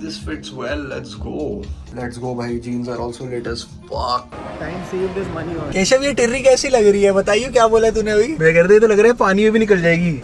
this fits well. Let's go. Let's go भाई. Jeans are also lit as fuck. Time saved is money on. Keshav ये टिर्री कैसी लग रही है? बताइए क्या बोला तूने अभी? मैं कर दे तो लग रहा है पानी में भी निकल जाएगी.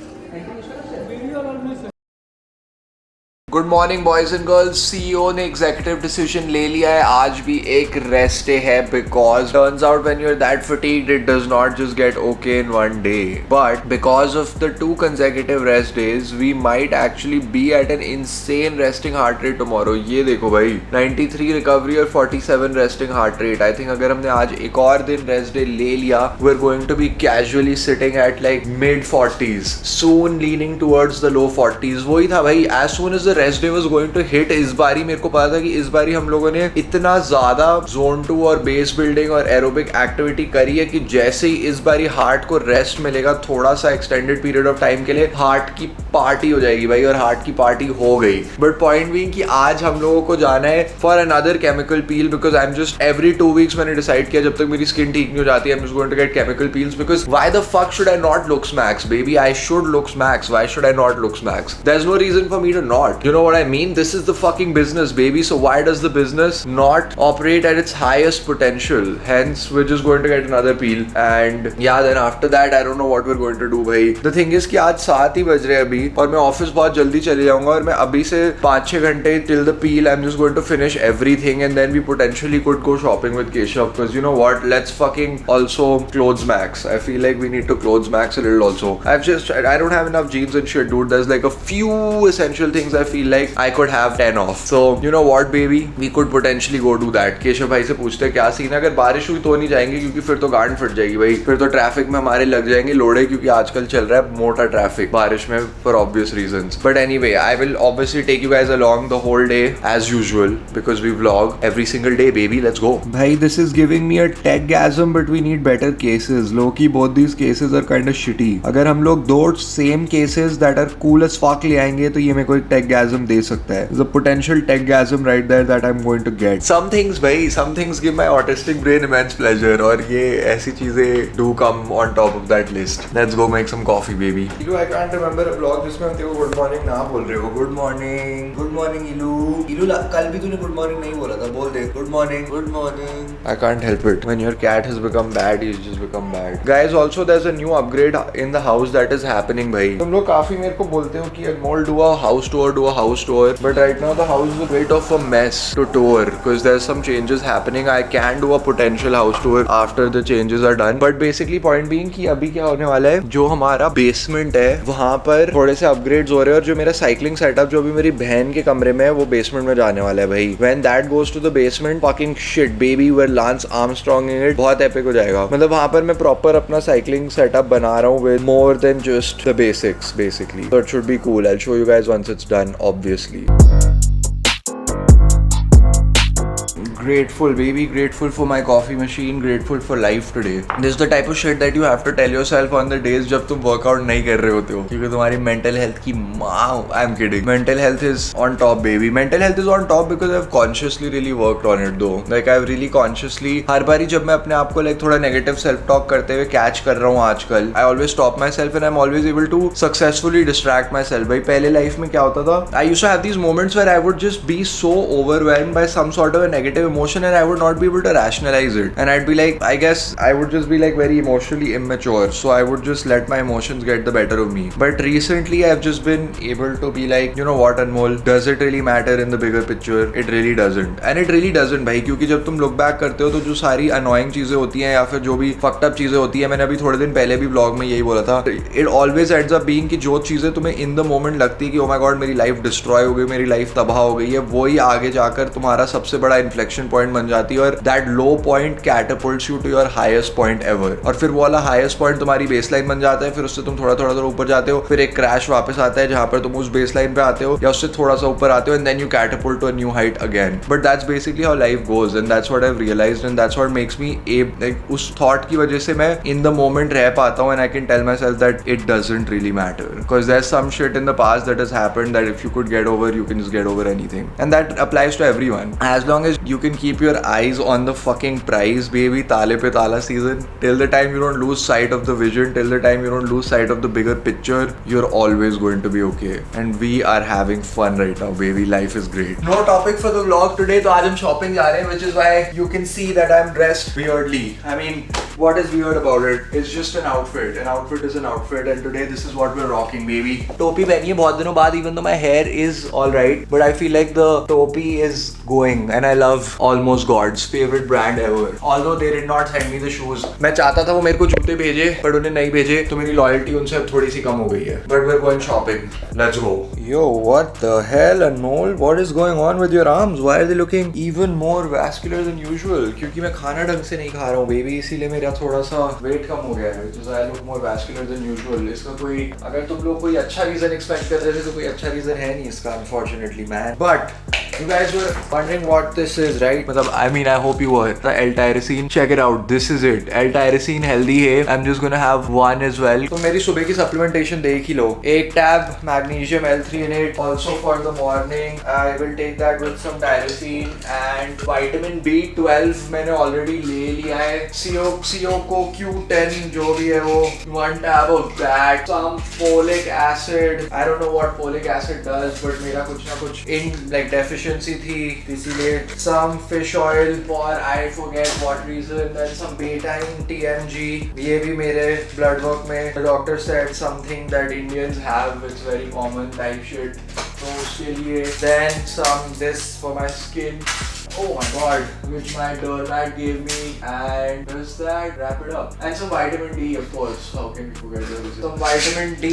Good morning boys and girls. CEO ने एग्जीक्यूटिव डिसीजन ले लिया है. आज भी एक रेस्ट डे है because turns out when you are that fatigued it does not just get okay in one day, but because of the 2 consecutive rest days we might actually be at an insane resting heart rate tomorrow. ये देखो भाई 93 recovery और 47 resting heart rate. I think अगर हमने आज एक और दिन रेस्ट डे ले लिया we are going to be casually sitting at like mid 40s, soon leaning towards the low 40s. वही था भाई. as soon as the rest day was going to hit, इस बारी मेरे को पता था कि इस बारी हम लोगों ने इतना ज्यादा जोन 2 और बेस बिल्डिंग और एरोबिक एक्टिविटी करी है कि जैसे ही इस बारी हार्ट को रेस्ट मिलेगा थोड़ा सा एक्सटेंडेड पीरियड ऑफ टाइम के लिए, हार्ट की पार्टी हो जाएगी भाई. और हार्ट की पार्टी हो गई. बट पॉइंट बीइंग कि आज हम लोगों को जाना है for another chemical peel because I am just every 2 weeks मैंने डिसाइड किया जब तक मेरी स्किन ठीक नहीं हो जाती है I am just going to get chemical peels because why the fuck should I not look smacks baby. I should look smacks. Why should I not look smacks? There is no reason for me to not. You know what I mean, this is the fucking business, baby. So why does the business not operate at its highest potential? Hence, we're just going to get another peel. And yeah, then after that, I don't know what we're going to do, भाई. The thing is कि आज 7 ही बज रहे हैं अभी और मैं office बहुत जल्दी चले जाऊंगा और मैं अभी से 5-6 घंटे till the peel, I'm just going to finish everything and then we potentially could go shopping with Keshav because you know what? Let's fucking also clothes max. I feel like we need to clothes max a little also. I don't have enough jeans and shit, dude. There's like a few essential things I feel like I could have 10 off. So you know what baby, we could potentially go do that. Keshav भाई से पूछते हैं क्या scene है. अगर बारिश हुई तो नहीं जाएंगे क्योंकि फिर तो गांड फट जाएगी भाई. फिर तो ट्रैफिक में हमारे लग जाएंगे लोड़े क्योंकि आजकल चल रहा है मोटा ट्रैफिक बारिश में for obvious reasons. But anyway, I will obviously take you guys along the whole day as usual because we vlog every single day baby. Let's go. भाई this is giving me a techgasm but we need better cases. Low key both these cases are kind of shitty. अगर हम लोग 2 same cases that are cool as fuck ले आएंगे तो ये मेरे को एक techgasm दे सकता है. The potential techgasm right there that I'm going to get. Some things भाई, some things give my autistic brain immense pleasure और ये ऐसी चीजें do come on top of that list. Let's go make some coffee baby. Ilu, I can't remember a vlog जिसमें हम तेरे को good morning ना बोल रहे हो. Good morning Ilu. Ilu कल भी तूने good morning नहीं बोला था. बोल दे good morning. I can't help it. When your cat has become bad, he's just become bad. Guys, also there's a new upgrade in the house that is happening भाई. तुम लोग काफी मेरे को बोलते हो कि Anmol do a house tour. But right now the house is a bit of a mess to tour because there's some changes happening. I can do a potential house tour after the changes are done. But basically point being कि अभी क्या होने वाला है, जो हमारा basement है वहाँ पर थोड़े से अपग्रेड्स हो रहे हैं और जो मेरा साइकिलिंग सेटअप जो अभी मेरी बहन के कमरे में है वो बेसमेंट में जाने वाला है भाई. When that goes to the basement, fucking shit baby, where Lance Armstrong in it, बहुत epic हो जाएगा. मतलब वहाँ पर मैं प्रॉपर अपना साइकिलिंग सेटअप बना रहा हूँ with more than just the basics basically. So it should be cool. I'll show you guys once it's done obviously. Grateful baby, grateful for my coffee machine, grateful for life today. This is the type of shit that you have to tell yourself on the days जब तुम workout नहीं कर रहे होते हो क्योंकि तुम्हारी mental health की माँ. I'm kidding. Mental health is on top baby. Mental health is on top because I've consciously really worked on it though. Like I've really consciously हर बारी जब मैं अपने आप को like थोड़ा negative self talk करते हुए catch कर रहा हूँ आजकल, I always stop myself and I'm always able to successfully distract myself. भाई पहले life में क्या होता था, I used to have these moments where I would just be so overwhelmed by some sort of a negative emotion and I would not be able to rationalize it and I'd be like, I guess I would just be like very emotionally immature, so I would just let my emotions get the better of me. But recently I've just been able to be like, you know what Anmol, does it really matter in the bigger picture? It really doesn't. And it really doesn't भाई, क्योंकि जब तुम look back करते हो तो जो सारी annoying चीजें होती हैं या फिर जो भी fucked up चीजें होती हैं, मैंने अभी थोड़े दिन पहले भी vlog में यही बोला था, it always ends up being कि जो चीजें तुम्हें in the moment लगती है कि oh my god मेरी life destroy हो गई, मेरी life तबाह हो गई है, वही आगे जाकर तुम्हारा सबसे बड़ा inflection point बन जाती है और that low point catapults you to your highest point ever. और फिर वो वाला highest point तुम्हारी baseline बन जाता है, फिर उससे तुम थोड़ा थोड़ा ऊपर जाते हो, फिर एक crash वापस आता है जहाँ पर तुम उस baseline पे आते हो या उससे थोड़ा सा ऊपर आते हो and then you catapult to a new height again. But that's basically how life goes and that's what I've realized and that's what makes me like उस thought की वजह से मैं in the moment रह पाता हूँ and I can tell myself that it doesn't really matter because there's some shit in the past that has happened that if you could get over, you can just get over anything and that applies to everyone. As long as you can can keep your eyes on the fucking prize, baby. Tale pe tala season. Till the time you don't lose sight of the vision, till the time you don't lose sight of the bigger picture, you're always going to be okay. And we are having fun right now, baby. Life is great. No topic for the vlog today. तो आज हम shopping जा रहे हैं, which is why you can see that I'm dressed weirdly. I mean, what is weird about it? It's just an outfit. An outfit is an outfit, and today this is what we're rocking, baby. टोपी पहनी है बहुत दिनों बाद, even though my hair is alright, but I feel like the टोपी is going, and I love Almost God's favorite brand ever. Although they did not send me the shoes. मैं चाहता था वो मेरे को जूते भेजे, but उन्हें नहीं भेजे, तो मेरी loyalty उनसे अब थोड़ी सी कम हो गई है. But we're going shopping. Let's go. Yo, what the hell, Anmol? What is going on with your arms? Why are they looking even more vascular than usual? क्योंकि मैं खाना ढंग से नहीं खा रहा हूँ, baby, इसीलिए मेरा थोड़ा सा weight कम हो गया है. Which is why I look more vascular than usual. इसका कोई, अगर तुम लोग कोई अच्छा reason expect कर रहे थे, तो कोई अच्छा reason है नहीं इसका, unfortunately, man. But you guys were wondering what this is, right? मतलब, I mean, I hope you were. The L-tyrosine, check it out. This is it. L-tyrosine healthy है. I'm just gonna have one as well. तो मेरी सुबह की supplementation देख ही लो. एक tab magnesium L-threonate also for the morning. I will take that with some tyrosine and vitamin B12 मैंने already ले लिया है. Cioco Q10 जो भी है वो, one tab of that. Some folic acid. I don't know what folic acid does, but मेरा कुछ ना कुछ like deficiency थी, इसीलिए some fish oil for I forget what reason. Then some betaine TMG. ये भी मेरे blood work में the doctor said something that Indians have, it's very common type shit. तो उसके लिए then some this for my skin. Oh my god, which my dermat gave me, and does that wrap it up? And some vitamin D, of course. How can we forget those? Some vitamin D.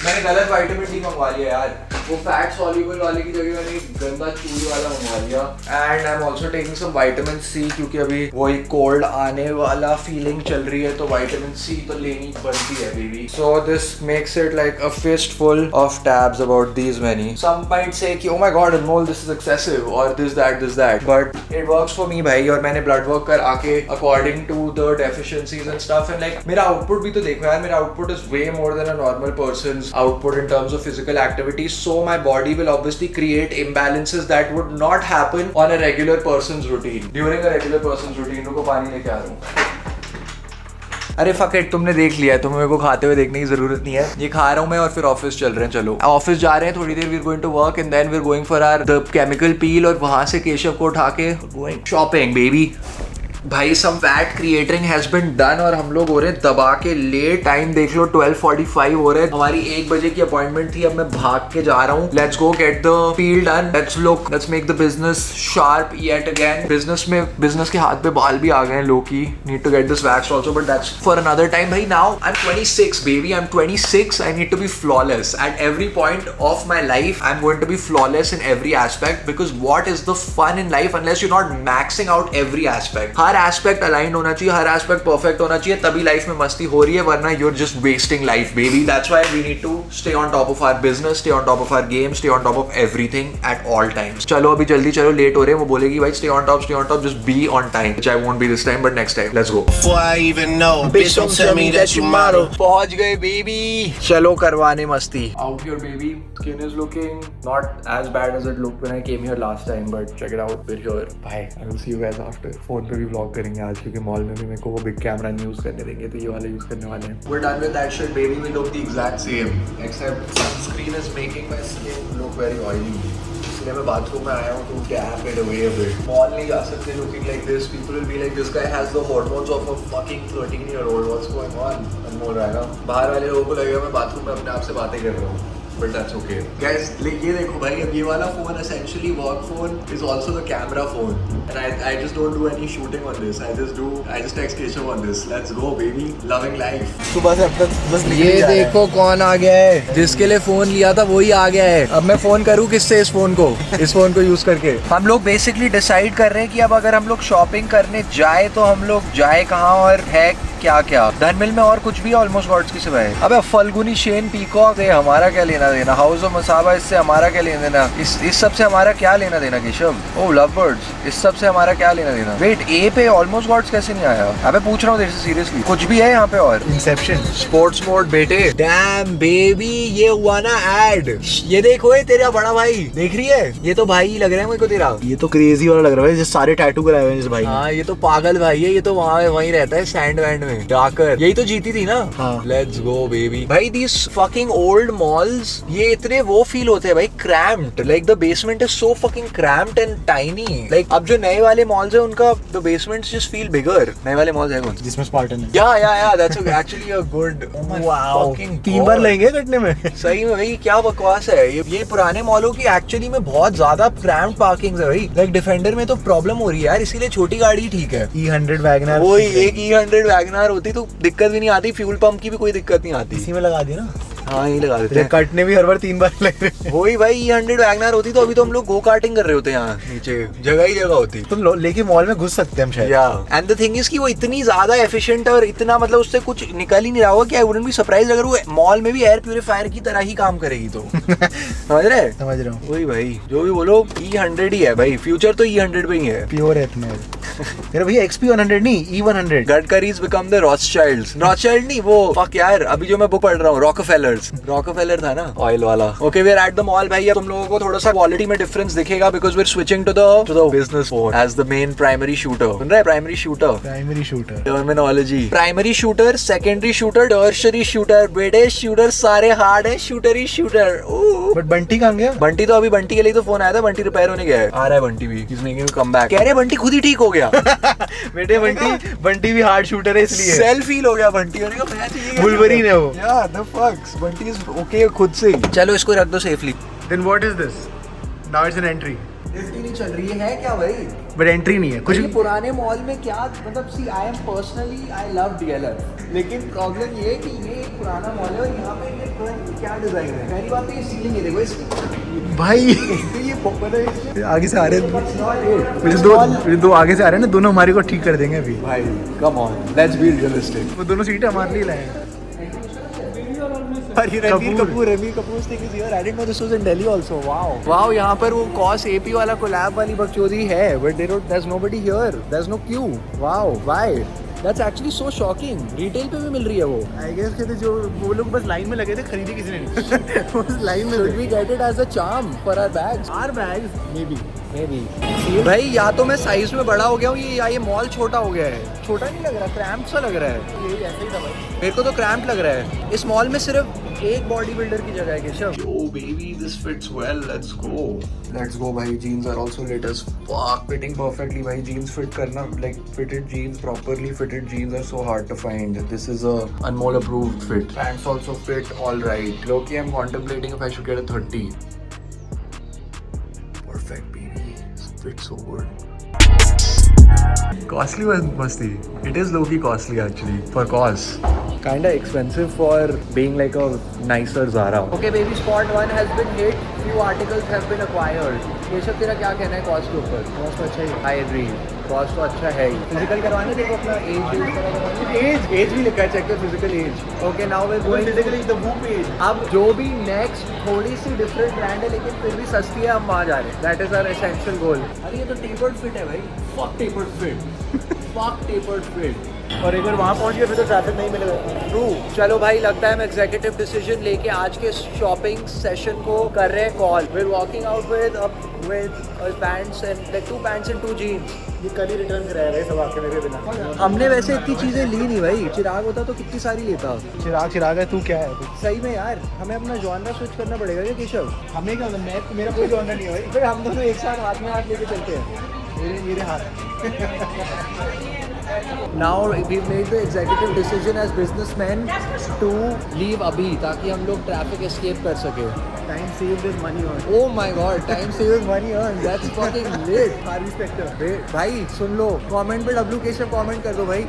मैंने गलत vitamin D मंगवा लिया यार. वो fat soluble वाले की जगह मैंने एक गंदा चूई वाला मंगवा लिया. And I'm also taking some vitamin C क्योंकि अभी वही cold आने वाला feeling चल रही है, तो vitamin C तो लेनी बनती है, baby. So this makes it like a fistful of tabs about these many. Some might say कि oh my god, Anmol, this is excessive, or this that. But it works for me, भाई. और मैंने blood work कर आके according to the deficiencies and stuff, and like मेरा output भी तो देखो यार, मेरा output is way more than a normal person's output in terms of physical activity. So my body will obviously create imbalances that would not happen on a regular person's routine. During a regular person's routine, रुको पानी लेके आ रहा हूँ. अरे fuck it, तुमने देख लिया है, तुम्हें मेरे को खाते हुए देखने की जरूरत नहीं है. ये खा रहा हूँ मैं और फिर ऑफिस चल रहे हैं. चलो ऑफिस जा रहे हैं थोड़ी देर. We are going to work and then we are going for our the chemical peel, और वहां से केशव को उठा के गोइंग शॉपिंग, बेबी. भाई some fat creating has been done, और हम लोग हो रहे हैं दबा के लेट. टाइम देख लो 12:45 हो रहे हैं. हमारी 1 बजे की अपॉइंटमेंट थी. अब मैं भाग के जा रहा हूँ. Let's go get the peel done. Let's make the business sharp yet again. Business के हाथ पे बाल भी आ गए हैं. Loki need to get this waxed also, but that's for another time. भाई now I am 26 baby. I am 26. I need to be flawless at every point of my life. I am going to be flawless in every aspect, because what is the fun in life unless you not maxing out every aspect. हर aspect align होना चाहिए, हर aspect perfect होना चाहिए, तभी life में मस्ती हो रही है, वरना you're just wasting life, baby. That's why we need to stay on top of our business, stay on top of our game, stay on top of everything at all times. चलो अभी जल्दी चलो, लेट हो रहे हैं. वो बोलेगी भाई stay on top, just be on time, which I won't be this time, but next time. Let's go. Before I even know, bitch, don't tell me that you model. पहुंच गए बेबी. चलो करवाने मस्ती. Out here, baby. Skin is looking not as bad as it looked when I came here last time, but check it out. We're here. Bye. I will see you guys after. Phone पे भी vlog करेंगे आज, क्योंकि mall में भी मेरे को वो बिग कैमरा नहीं यूज करने देंगे, तो ये वाला यूज करने वाले हैं. We're done with that shit, baby. We look the exact same, except sunscreen is making my skin look very oily. इसलिए मैं बाथरूम में आया हूँ to dab it away a bit. Mall नहीं जा सकते looking like this. People will be like, this guy has the hormones of a fucking 13-year-old. What's going on? अनमोल रायना. बाहर वाले लोगों को लगेगा मैं बाथरूम में अपने आप से बातें कर रहा हूँ. But that's okay. Guys, ये देखो भाई, अब ये वाला phone essentially work phone is also the camera phone, and I just don't do any shooting on this. I just text Keshav on this. Let's go, baby. Loving life. सुबह से अब तक बस ये देखो कौन आ गया है. जिसके लिए फोन लिया था वही आ गया है. अब मैं फोन करूँ किससे इस फोन को यूज करके. हम लोग बेसिकली डिसाइड कर रहे हैं कि अब अगर हम लोग शॉपिंग करने जाए तो हम लोग जाए कहाँ और है क्या क्या. धनमिल में और कुछ भी ऑलमोस्ट गॉड्स की सिवाय. अबे फल्गुनी शेन पीकॉक है, हमारा क्या लेना लेना देना? हाउस ऑफ मसाबा इससे हमारा क्या लेना देना? इस सब से हमारा क्या लेना देना केशव? ओह लव बर्ड्स, इस सब से हमारा क्या लेना देना? वेट, ए पे ऑलमोस्ट गॉड्स कैसे नहीं आया? अबे पूछ रहा हूँ तेरे से सीरियसली, कुछ भी है यहाँ पे? और इंसेप्शन स्पोर्ट्स मोड बेटे। डैम बेबी, ये हुआ ना ऐड। ये देखो, ये तेरा बड़ा भाई देख रही है? ये तो भाई लग रहा है मुझे को तेरा। ये तो क्रेजी वाला लग रहा है, जिस सारे टैटू कराए हुए हैं इस भाई ने। हाँ, ये तो पागल भाई है। ये तो वहाँ वहीं रहता है सैंड वैंड में जाकर। यही तो जीती थी ना। हाँ, लेट्स गो बेबी। भाई दीस फकिंग ओल्ड मॉल्स, ये इतने वो फील होते हैं भाई, cramped. Like the basement is so fucking cramped and tiny. Like अब जो नए वाले मॉल्स है उनका द बेसमेंट्स जस्ट फील बिगर। नए वाले मॉल्स है कौन से? जिसमें स्पार्टन है। या that's actually a good. Wow, 3 बार लेंगे कटने में। सही में भाई क्या बकवास है ये पुराने मॉलों की एक्चुअली में बहुत ज्यादा क्रैम्प्ड पार्किंग है भाई। लाइक डिफेंडर में तो प्रॉब्लम हो रही है यार, इसीलिए छोटी गाड़ी ठीक है। E100 वैगनर, वही एक E100 वैगनर होती तो दिक्कत भी नहीं आती, फ्यूल पंप की भी कोई दिक्कत नहीं आती। इसी में लगा दी ना। हाँ, यही लगा देते हैं। कटने भी हर बार 3 बार लग रहे हैं। वही भाई, E100 वैगनर होती तो अभी तो हम लोग गो कार्टिंग कर रहे होते यहाँ नीचे, जगह ही जगह होती। तो लेके मॉल में घुस सकते हैं हम शायद। या एंड द थिंग इज कि वो इतनी ज्यादा एफिशिएंट है और इतना मतलब उससे कुछ निकल ही नहीं रहा होगा कि आई वुडंट बी सरप्राइज अगर वो मॉल में भी एयर प्यूरिफायर की तरह ही काम करेगी तो। समझ रहे? समझ रहा हूँ। वही भाई, जो भी बोलो E100 ही है भाई, फ्यूचर तो E100 पे ही है। प्योर है तुम्हें। मेरा भैया XP100 नहीं, E100। गडकरीज become the रॉथशाइल्ड्स। रॉथशाइल्ड नहीं, वो फक यार, अभी जो मैं बुक पढ़ रहा हूँ रॉकफेलर था ना, ऑयल वाला। Okay, we are at the mall भाई। अब तुम लोगों को थोड़ा सा क्वालिटी में डिफरेंस दिखेगा because we are switching to the business phone as the main primary shooter. सुन रहा है? Primary shooter terminology. Primary shooter, secondary shooter, tertiary shooter, British shooter, सारे हार्ड है, शूटर ही शूटर। बट बंटी कहाँ गया? बंटी तो अभी, बंटी के लिए तो फोन आया था, बंटी रिपेयर होने गया है, आ रहा है बंटी भी, किसने कम बैक। कह रहे बंटी खुद ही ठीक हो गया। बेटे बंटी भी हार्ड शूटर है इसलिए सेल्फ फील हो गया बंटी। बुलवरीन है वो। या द फक्स, बंटी इज ओके खुद से। चलो इसको रख दो safely. Then what is this? Now it's an entry. Lift ही नहीं चल रही है क्या भाई? But entry नहीं है कुछ। ये पुराने मॉल में क्या मतलब, see I am personally I love DLF, लेकिन प्रॉब्लम ये है कि ये एक पुराना मॉल है और यहाँ पे ये क्या डिजाइन है। पहली बात तो ये सीलिंग है, देखो इसकी भाई ये आगे से आ रहे हैं दो आगे से आ रहे हैं ना, दोनों हमारे को ठीक कर देंगे अभी। भाई come on, let's be realistic. वो दोनों सीटें हमारे लिए लाए हैं। Ranbir Kapoor thing is here. I didn't know this was in Delhi also. Wow, यहाँ पर वो कॉस AP वाला कोलैब वाली बकचोदी है, but there's nobody here. There's no queue. Wow, why? That's actually so shocking. Retail पे भी मिल रही है वो। I guess कि जो वो लोग बस लाइन में लगे थे, खरीदी किसी ने नहीं। बस लाइन में। Should we get it as a charm for our bags? Our bags maybe. भाई या तो मैं साइज में बड़ा हो गया हूँ या ये मॉल छोटा हो गया है। छोटा नहीं लग रहा, क्रैम्प सा लग रहा है। ये ऐसा ही था भाई। मेरे को तो क्रैम्प लग रहा है। इस मॉल में सिर्फ एक बॉडी बिल्डर की जगह है Keshav. Yo baby, this fits well. Let's go भाई। Jeans are also lit as fuck. Fitting perfectly भाई। Jeans fit करना, like fitted jeans, properly fitted jeans are so hard to find. This is a Anmol approved fit. Pants also fit all right. Low-key I'm contemplating if I should get a 30. Perfect baby. Fits so good. Costly was masti. It is low-key costly actually for cost. Kinda expensive for being like a nicer Zara. Okay baby, spot 1 has been hit. Few articles have been acquired. Keshav तेरा क्या कहना है cost के ऊपर? Cost तो अच्छा ही है। I agree, cost तो अच्छा है ही। फिजिकल करवाने देखो अपना एज भी लिखा है, चेक कर physical age. Okay now we going physically the book page. अब जो भी नेक्स्ट थोड़ी सी डिफरेंट ब्रांड है लेकिन फिर भी सस्ती है, हम वहाँ जा रहे हैं। दैट इज आवर एसेंशियल गोल। अरे ये तो टेपर्ड फिट है भाई। Fuck tapered fit. और एक बार वहाँ पहुँच गए फिर तो ट्रैफिक नहीं मिलेगा। ट्रू। चलो भाई, लगता है हम एग्जीक्यूटिव डिसीजन लेके आज के शॉपिंग सेशन को कर रहे हैं call. We are walking out with pants and like 2 pants and 2 jeans. ये कल ही रिटर्न कराया भाई सब आपके मेरे बिना। हमने वैसे इतनी चीजें ली नहीं भाई। चिराग होता तो कितनी सारी लेता। चिराग है, तू क्या है? सही में यार, हमें अपना जॉनरा स्विच करना पड़ेगा क्या केशव? हमें क्या होता है, मेरा कोई जॉनरा नहीं है भाई। फिर हम दोनों एक साथ हाथ में हाथ लेके चलते हैं। मेरे हाथ। Now we've made the executive decision as businessmen to leave अभी, ताकि हम लोग ट्रैफिक एस्केप कर सके। Time saved is money earned. Oh my god, time saved money earned. That's fucking lit. Harvey Specter. भाई सुन लो, कमेंट पे W केशव कमेंट कर दो भाई।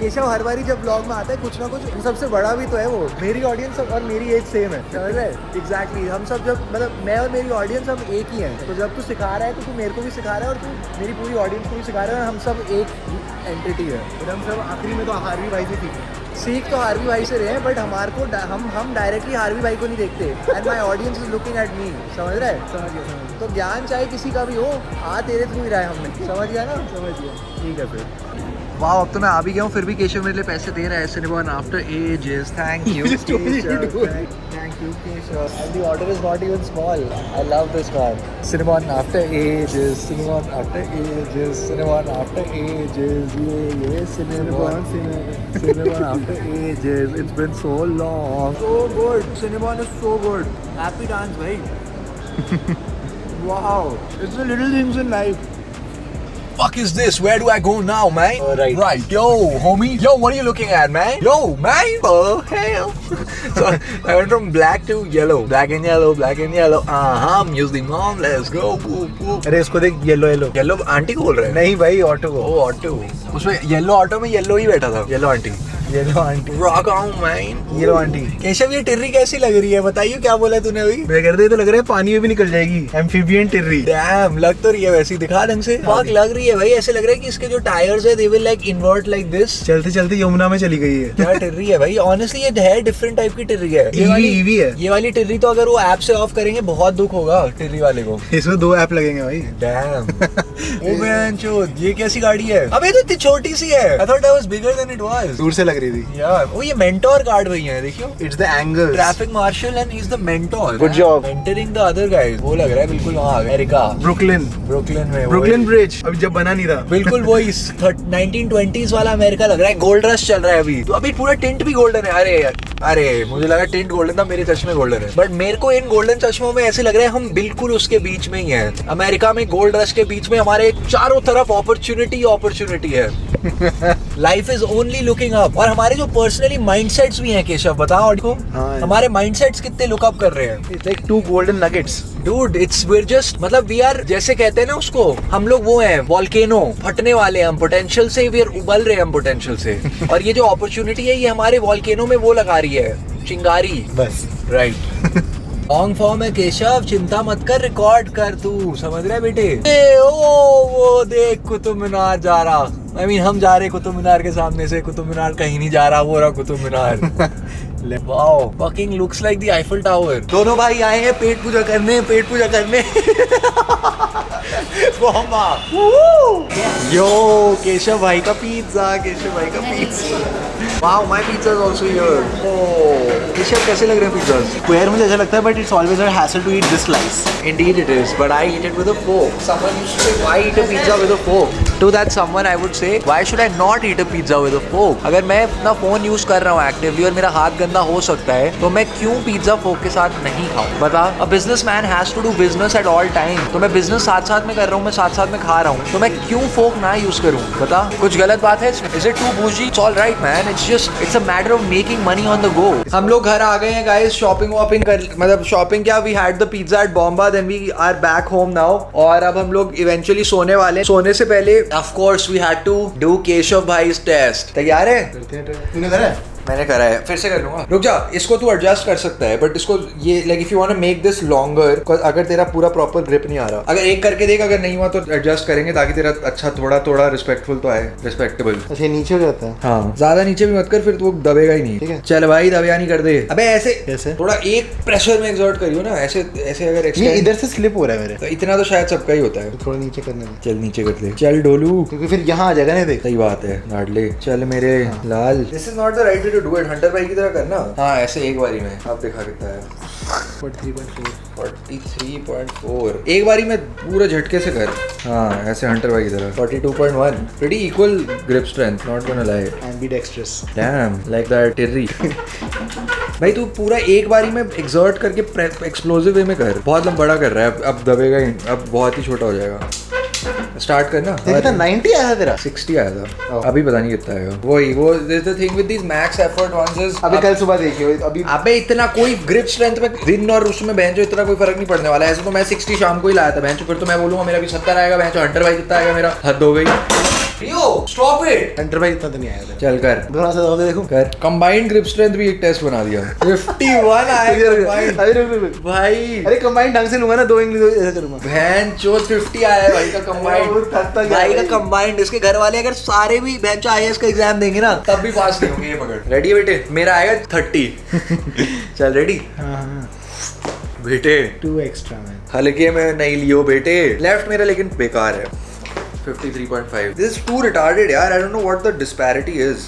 केशव हर बारी जब ब्लॉग में आता है कुछ ना कुछ, सबसे बड़ा भी तो है वो। मेरी ऑडियंस और मेरी एज सेम है, समझ रहे? एग्जैक्टली। हम सब जब मतलब मैं और मेरी ऑडियंस हम एक ही हैं, तो जब तू सिखा रहा है तो तू मेरे को भी सिखा रहा है और तू मेरी पूरी ऑडियंस को भी सिखा रहा है। हम सब एक क्वांटिटी है, बट हम सब आखिरी में तो हार्वी भाई से सीख तो हार्वी भाई से रहे हैं, बट हमारे को हम डायरेक्टली हार्वी भाई को नहीं देखते, and my audience is looking at me, समझ रहे हैं? समझ गया। तो ज्ञान चाहे किसी का भी हो, तेरे थ्रू ही रहा है हमने, समझ गया ना? समझ गया, ठीक है फिर। वाह, अब तो मैं आ भी गया हूँ, फिर भी केशव मेरे लिए पैसे दे रहा है। Cinnabon after ages, thank you Keshav, thank you Keshav, and the order is not even small. I love this one. Cinnabon after ages, Cinnabon after ages, Cinnabon after ages, yeah Cinnabon, Cinnabon after ages. It's been so long. So good, Cinnabon is so good. Happy dance, bhai. Wow, it's the little things in life. Fuck is this? Where do I go now, man? Right. Yo, homie. Yo, what are you looking at, man? Yo, man. Oh, hell. So I went from black to yellow. Black and yellow, black and yellow. Music mom, let's go. अरे इसको देख, yellow yellow yellow aunty को बोल रहे हैं? नहीं भाई, auto को। ओ ऑटो, उसमें येलो ऑटो में येलो ही बैठा था। Yellow aunty, yellow aunty, rock on man, yellow aunty. Keshav, ये टिर्री कैसी लग रही है? बताइए, क्या बोला तूने अभी? मैं कर दे तो लग रहा है पानी में भी निकल जाएगी। एम्फीबियन टिर्री। डैम, लग तो रही है वैसी, दिखा ढंग से। फक लग रही है भाई, ऐसे लग रहा है कि इसके जो टायर्स है they will like invert like this. चलते चलते यमुना में चली गई है। क्या टिर्री है भाई, ऑनेस्टली ये है डिफरेंट टाइप की टिर्री है। ईवी है ये वाली टिर्री, तो अगर वो ऐप से ऑफ करेंगे बहुत दुख होगा टिर्री वाले को। इसमें 2 ऐप लगेंगे भाई। डैम। ओ बहनचोद, ये कैसी गाड़ी है? अबे तो इतनी छोटी सी है। I thought that was bigger than it was. दूर से लग रही थी यार। वो ये मेंटोर कार्ड भैया है, देखियो। It's the angles. Traffic marshal and he's the mentor. Good job. Mentoring the other guys. वो लग रहा है बिल्कुल वहाँ अमेरिका, ब्रुकलिन में, ब्रुकलिन ब्रिज अभी जब बना नहीं था, बिल्कुल वो इस 1920s वाला अमेरिका लग रहा है। गोल्ड रश चल रहा है अभी, तो अभी पूरा टिंट भी गोल्डन है। अरे मुझे लगा टिंट गोल्डन था, मेरे चश्मे गोल्डन है, बट मेरे को इन गोल्डन चश्मों में ऐसे लग रहा है हम बिल्कुल उसके बीच में ही हैं। अमेरिका में गोल्ड रश के बीच में हमारे चारों तरफ अपॉर्चुनिटी है। Life is only looking up. और हमारे जो पर्सनली माइंडसेट्स भी हैं केशव, बताओ आपको, हमारे माइंडसेट्स कितने लुक अप कर रहे हैं। It's like 2 golden nuggets dude. It's we are just, मतलब वी आर, जैसे कहते हैं ना उसको, हम लोग वो हैं वोल्केनो, फटने वाले हम पोटेंशियल से, वी आर उबल रहे हम पोटेंशियल से। और ये जो अपॉर्चुनिटी है, ये हमारे वोल्केनो में वो लगा रही है, चिंगारी। बस राइट। लॉन्ग फॉर्म है केशव, चिंता मत कर, रिकॉर्ड कर तू, समझ रहे बेटे? वो देख कुतुब मीनार जा रहा। I mean, हम जा रहे कुतुब मीनार के सामने से, कुतुब मीनार कहीं नहीं जा रहा, वो रहा Qutub Minar. Wow, fucking looks like the Eiffel Tower. दोनों भाई आए हैं पेट पूजा करने। यो, केशव भाई का pizza. Wow, my pizza is also here. Oh, Keshav कैसे लग रहे हैं पिज्जा? स्क्वायर मुझे अच्छा लगता है, but it's always a hassle to eat this slice. Indeed it is, but I eat it with a fork. Someone used to say, why eat a pizza with a fork? To that someone I would say, why should I not eat a pizza with a fork? अगर मैं अपना phone use कर रहा हूँ actively और मेरा हाथ गंदा हो सकता है, तो मैं क्यों पिज्जा फोक के साथ नहीं खाऊं? बता, a businessman has to do business at all time. तो मैं बिजनेस साथ साथ में कर रहा हूँ, मैं साथ साथ में खा रहा हूँ, तो मैं क्यों फोक ना यूज करूँ? बता, कुछ गलत बात है इसमें? Is it too bougie? It's all right man, it's a matter of making money on the go. हम लोग घर आ गए हैं गाइस, शॉपिंग कर, मतलब शॉपिंग क्या, we had the pizza at Bomba, then we are back home now, और अब हम लोग इवेंचुअली सोने वाले हैं। सोने से पहले of course we had to do Keshav भाई's test। तैयार है? तूने करा है? मैंने करा है, फिर से कर लूंगा। रुक जा, इसको तू एडजस्ट कर सकता है, बट इसको ये like if you want to make this longer, अगर तेरा पूरा प्रॉपर ग्रिप नहीं आ रहा, अगर एक करके देख, अगर नहीं हुआ तो एडजस्ट करेंगे ताकि तेरा अच्छा थोड़ा रिस्पेक्टफुल तो आए, रिस्पेक्टेबल। अच्छा नीचे हो जाता है? हाँ, ज्यादा नीचे भी मत कर, फिर तो वो दबेगा ही नहीं। ठीक है, चल भाई, दबिया नहीं कर दे। अबे ऐसे थोड़ा एक प्रेशर में एक्सर्ट करियो ना, ऐसे अगर इधर से स्लिप हो रहा है मेरे, तो इतना तो शायद सबका ही होता है। थोड़ा नीचे करने में, चल नीचे कर ले, चल डोलू, क्योंकि फिर यहाँ आ जाएगा ना। देख, सही बात है, लाडले, चल मेरे लाल। This is not the right way to do it, hunter भाई तरह करना। हाँ, ऐसे एक बारी में। अब दिखा कितना है? 43.4। एक बारी में पूरा झटके से कर। हाँ, ऐसे हंटर भाई की तरह। 42.1। Pretty equal grip strength, not gonna lie. Ambidextrous. Damn, like that टिर्री। भाई तू पूरा एक बारी में एक्सर्ट करके एक्सप्लोसिव वे में कर। बहुत बड़ा कर रहा है, अब दबेगा ही, अब बहुत ही छोटा हो जाएगा। स्टार्ट करना। 90 आया था तेरा? 60 आया था। अभी पता नहीं कितना आएगा। वो this the thing with this max effort once is, अभी कल सुबह देखियो, अभी अबे इतना कोई ग्रिप स्ट्रेंथ में दिन और उसमें बेंचो इतना कोई फर्क नहीं पड़ने वाला है। ऐसे तो मैं 60 शाम को ही लाया था बेंचो, फिर तो मैं बोलूंगा मेरा भी 70 आएगा बेंचो। हंटर भाई कितना आएगा मेरा? हद हो गई। यो स्टॉप इट, हंटर भाई इतना तो नहीं आया। चल कर, दोनों से दबा देखो, कर। कंबाइंड ग्रिप स्ट्रेंथ भी एक टेस्ट बना दिया। 51 आएगा भाई। अरे कंबाइंड ढंग से लूंगा ना, 2 इंग्लिश ऐसे करूंगा। बहन चोद 50 आया है भाई का कंबाइंड, भाई का कंबाइंड, इसके घर वाले अगर सारे भी बेंच IAS का एग्जाम देंगे ना तब भी पास नहीं होंगे। ये पकड़, रेडी है बेटे? मेरा आएगा 30। चल रेडी बेटे? 2 एक्स्ट्रा मैन। हल्के में नहीं लियो बेटे। लेफ्ट मेरा लेकिन बेकार है। 53.5। दिस इज टू रिटार्डेड यार। I don't know what the disparity is.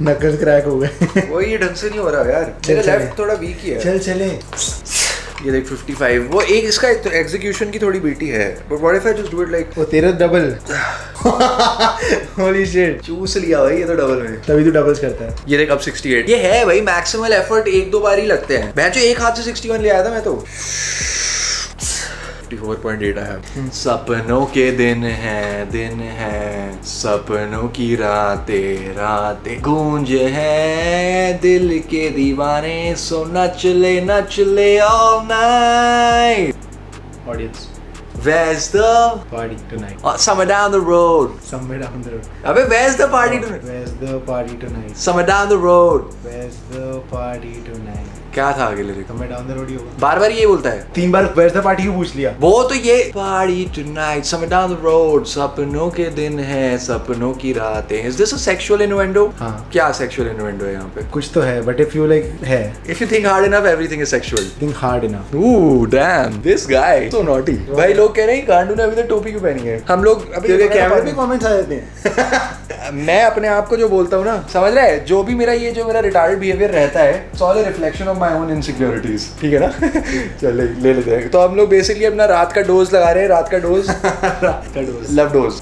नकल क्रैक हो गए। वो ये ढंग से नहीं हो रहा यार। मेरा लेफ्ट थोड़ा वीक ही है। चल चले। ये देख 55। वो एक इसका एग्जीक्यूशन की थोड़ी बेटी है। But what if I just do it like वो तेरा डबल। होली शिट, चूस लिया भाई ये तो डबल में। तभी तो डबल्स करता है। ये देख अब 68। ये है भाई मैक्सिमल एफर्ट, एक दो बार ही लगते हैं। मैं जो एक हाथ से 61 ले आया था मैं तो। 54.8 आया। सपनों के दिन है सपनों की रातें रातें गूंज है दिल के दीवाने, सो नच ले all night. Audience, Where's the party tonight? somewhere down the road. Somewhere down the road. अबे where's the party tonight? Where's the party tonight? Somewhere down the road. Where's the party tonight? क्या था आगे lyric? Somewhere down the road ही होगा। बार बार ये बोलता है। 3 बार where's the party क्यों पूछ लिया? वो तो ये party tonight, somewhere down the road, सपनों के दिन है सपनों की रातें। Is this a sexual innuendo? हाँ। क्या sexual innuendo है यहाँ पे? कुछ तो है, but if you like है। If you think hard enough, everything is sexual. Think hard enough. Ooh, damn, this guy so naughty. भाई लोग कह रहे हैं गांडू ने अभी तक टोपी क्यों पहनी है? हम लोग अभी तेरे कैमरे पे कमेंट्स आ जाते हैं। मैं अपने आप को जो बोलता हूँ ना, समझ रहा है, जो भी मेरा ये जो मेरा रिटार्डेड बिहेवियर रहता है, it's all a reflection of my own insecurities. ठीक है ना? चल ले लेते हैं। तो हम लोग बेसिकली अपना रात का डोज लगा रहे हैं। रात का dose love dose.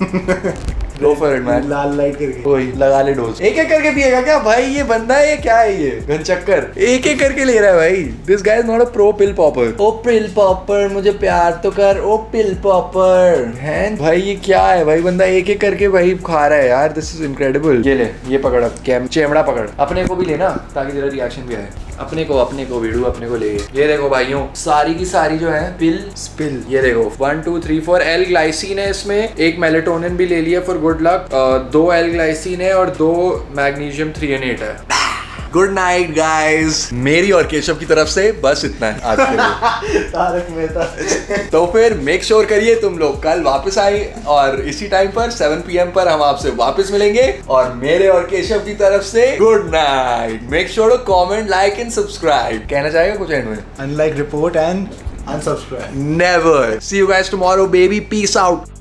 Go for it man. Lal light करके वही लगा ले डोज। एक एक करके पिएगा क्या भाई? ये बंदा है, ये क्या है? ये घनचक्कर एक एक करके ले रहा है भाई। This guy is not a pro pill popper. Oh pill popper मुझे प्यार तो कर, ओ पिल पॉपर है भाई। ये क्या है भाई? बंदा एक एक करके भाई खा रहा है यार। This is incredible. ये ले, ये पकड़, अब चेमड़ा पकड़। अपने को भी लेना ताकि तेरा रिएक्शन भी आए। अपने को वीडियो अपने को ले। ये देखो भाइयों, सारी की सारी जो है पिल स्पिल। ये देखो 1 2 3 4 एल ग्लाइसिन है इसमें। एक मेलेटोनिन भी ले लिया for good luck. 2 L glycine है और 2 मैग्नीशियम 3 है। गुड नाइट गाइस, मेरी और केशव की तरफ से बस इतना है आज के लिए। तारक मेहता। तो फिर मेक श्योर करिए तुम लोग कल वापस आए और इसी टाइम पर 7 PM पर हम आपसे वापस मिलेंगे। और मेरे और केशव की तरफ से good night. Make sure to comment, like and subscribe. कहना चाहेगा कुछ एंड में? Unlike report and unsubscribe. Never. See you guys tomorrow, baby. Peace out.